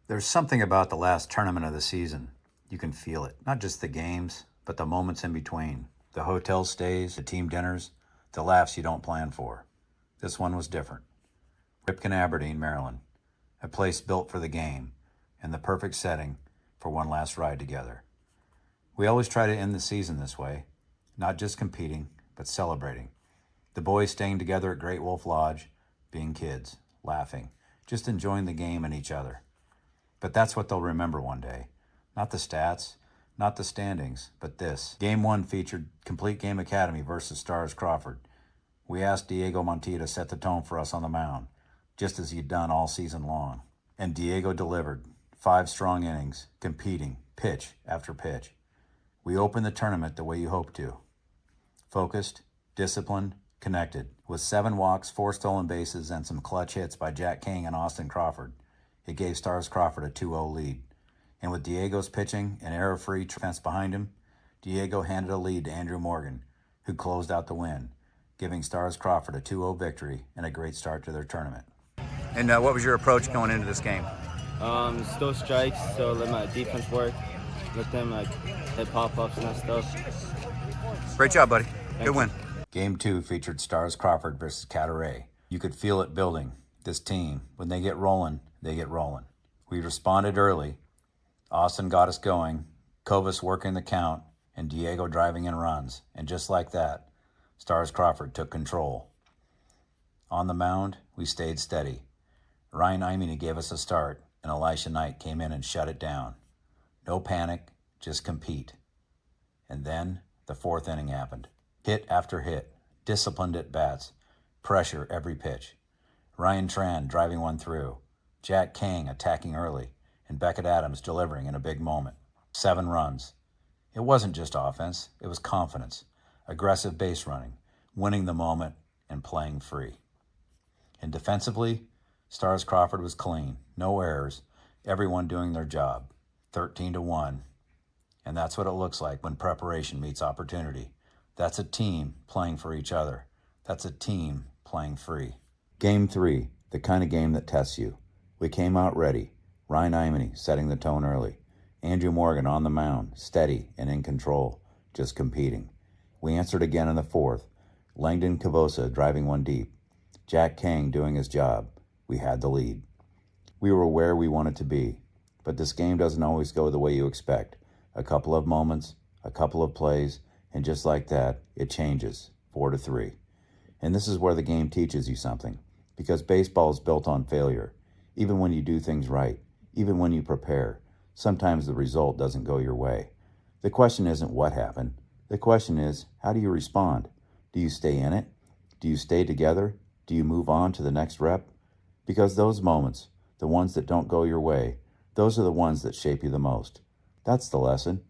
There's something about the last tournament of the season. You can feel it. Not just the games, but the moments in between. The hotel stays, the team dinners, the laughs you don't plan for. This one was different. Ripken, Aberdeen, Maryland. A place built for the game and the perfect setting for one last ride together. We always try to end the season this way, not just competing, but celebrating. The boys staying together at Great Wolf Lodge, being kids, laughing, just enjoying the game and each other. But that's what they'll remember one day. Not the stats, not the standings, but this. Game 1 featured Complete Game Academy versus Stars Crawford. We asked Diego Montilla to set the tone for us on the mound, just as he'd done all season long. And Diego delivered. 5 strong innings, competing, pitch after pitch. We opened the tournament the way you hope to. Focused, disciplined, connected. With 7 walks, 4 stolen bases, and some clutch hits by Jack King and Austin Crawford, it gave Stars Crawford a 2-0 lead. And with Diego's pitching and error-free defense behind him, Diego handed a lead to Andrew Morgan, who closed out the win, giving Stars Crawford a 2-0 victory and a great start to their tournament. And what was your approach going into this game? Still strikes, so let my defense work, let them hit pop-ups and that stuff. Great job, buddy. Good win. Game 2 featured Stars Crawford versus Cataray. You could feel it building. This team, when they get rolling, they get rolling. We responded early. Austin got us going, Kovas working the count, and Diego driving in runs. And just like that, Stars Crawford took control. On the mound, we stayed steady. Ryan Imene gave us a start, and Elisha Knight came in and shut it down. No panic, just compete. And then the 4th inning happened. Hit after hit, disciplined at bats, pressure every pitch. Ryan Tran driving one through, Jack King attacking early, and Beckett Adams delivering in a big moment. 7 runs. It wasn't just offense, it was confidence, aggressive base running, winning the moment, and playing free. And defensively, Stars Crawford was clean, no errors, everyone doing their job. 13-1. And that's what it looks like when preparation meets opportunity. That's a team playing for each other. That's a team playing free. Game 3, the kind of game that tests you. We came out ready. Ryan Imene setting the tone early. Andrew Morgan on the mound, steady and in control, just competing. We answered again in the 4th. Langdon Cavosa driving one deep. Jack King doing his job. We had the lead. We were where we wanted to be. But this game doesn't always go the way you expect. A couple of moments, a couple of plays, and just like that, it changes, 4-3. And this is where the game teaches you something, because baseball is built on failure. Even when you do things right, even when you prepare, sometimes the result doesn't go your way. The question isn't what happened. The question is, how do you respond? Do you stay in it? Do you stay together? Do you move on to the next rep? Because those moments, the ones that don't go your way, those are the ones that shape you the most. That's the lesson,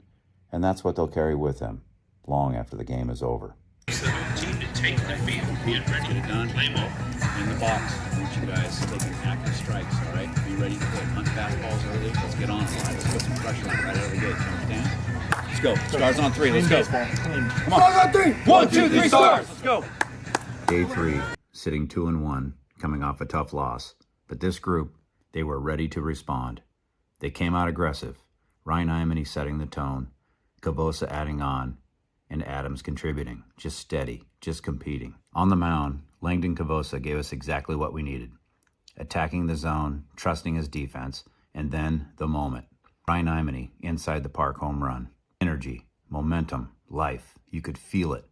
and that's what they'll carry with them long after the game is over. It's the home team to take the field, get ready to get it done. Play ball. In the box, I want you guys taking active strikes, all right? Be ready to hit. Hunt fastballs early. Let's get on it. Let's put some pressure on it right out of the gate. You understand? Let's go. Stars on 3. Let's go. Come on. Stars on 3. 1, 2, 3, stars. Let's go. Day 3, sitting 2-1, coming off a tough loss. But this group, they were ready to respond. They came out aggressive. Ryan Imene setting the tone, Cavosa adding on, and Adams contributing, just steady, just competing. On the mound, Langdon Cavosa gave us exactly what we needed. Attacking the zone, trusting his defense, and then the moment. Ryan Imene, inside the park home run. Energy, momentum, life. You could feel it.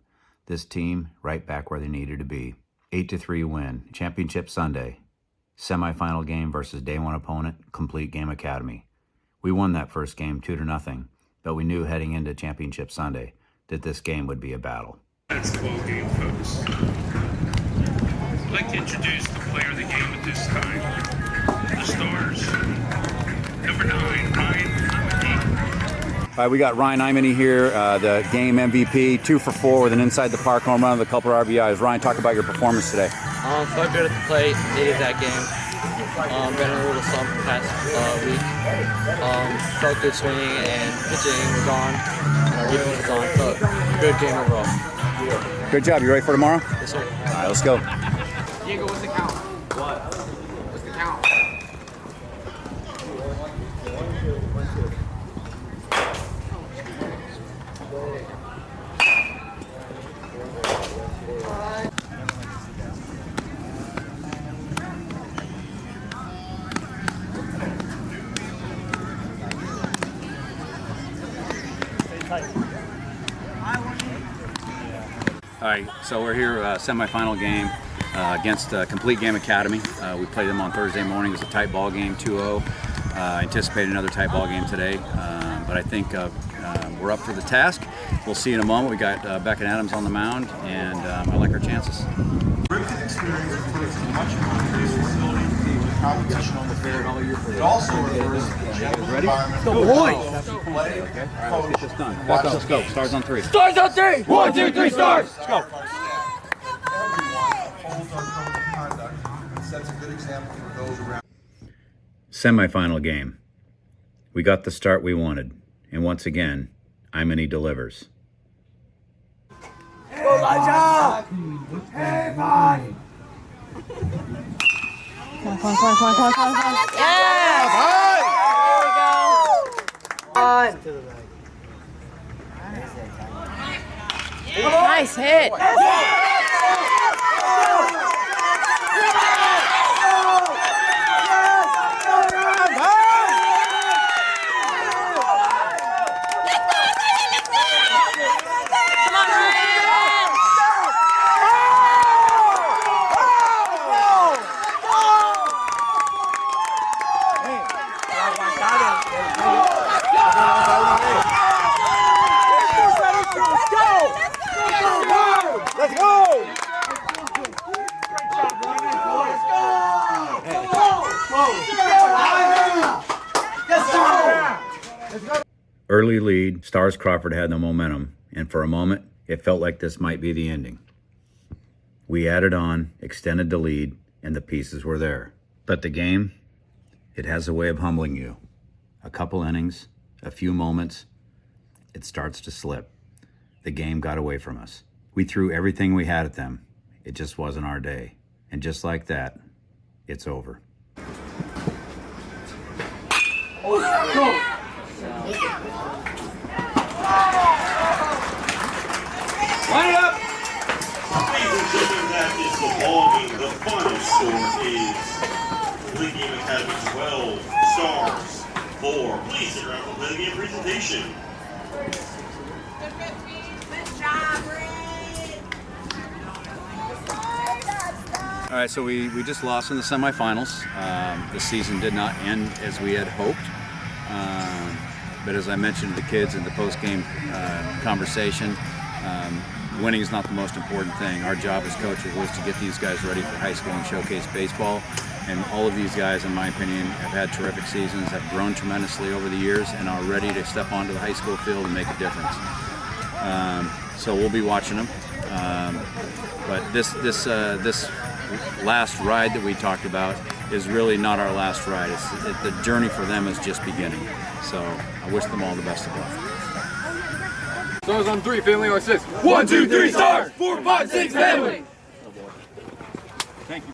This team right back where they needed to be. 8-3 win, Championship Sunday. Semifinal game versus day 1 opponent, Complete Game Academy. We won that first game 2-0, but we knew heading into Championship Sunday that this game would be a battle. That's the ball game, folks. I'd like to introduce the player of the game at this time. The Stars. Number 9, Ryan Imene. All right, we got Ryan Imene here, the game MVP, 2 for 4 with an inside the park home run with a couple of RBIs. Ryan, talk about your performance today. Felt good at the plate, needed that game. Been a little slump the past week. Felt good swinging and pitching was on. Our defense was on. Felt good game overall. Good job. You ready for tomorrow? Yes, sir. All right, let's go. Diego, what's the count? What? What's the count? All right, so we're here, semifinal game against Complete Game Academy. We played them on Thursday morning. It was a tight ball game, 2-0. Anticipate another tight ball game today, but I think we're up for the task. We'll see in a moment. We got Beck and Adams on the mound, and I like our chances. Ripken experience refers to much increased ability to deal with competition on the field. It also refers to a general environment Go, of play, Okay, all right, let's get this done. Let's go. Stars on 3. Stars on 3! 1, 2, 3, stars! Let's go. Everyone upholds our code of conduct and sets a good example for those around. Semifinal game. We got the start we wanted, and once again, Imani delivers. Elijah! Hey, man! Come on. Yeah! There we go. Nice hit. Let's go! Early lead, Stars Crawford had the momentum, and for a moment, it felt like this might be the ending. We added on, extended the lead, and the pieces were there. But the game, it has a way of humbling you. A couple innings, a few moments, it starts to slip. The game got away from us. We threw everything we had at them. It just wasn't our day. And just like that, it's over. Line it up! Ladies and gentlemen, that is the ball game. The final score is Complete Game Academy 12, Stars 4. Please sit around and play the game presentation. All right, so we just lost in the semifinals. The season did not end as we had hoped. But as I mentioned to the kids in the post-game conversation, winning is not the most important thing. Our job as coaches was to get these guys ready for high school and showcase baseball. And all of these guys, in my opinion, have had terrific seasons, have grown tremendously over the years, and are ready to step onto the high school field and make a difference. So we'll be watching them. But this last ride that we talked about is really not our last ride. The journey for them is just beginning. So I wish them all the best of luck. Stars on 3, family on 6. 1, 2, 3, stars! 4, 5, 6, family! Thank you.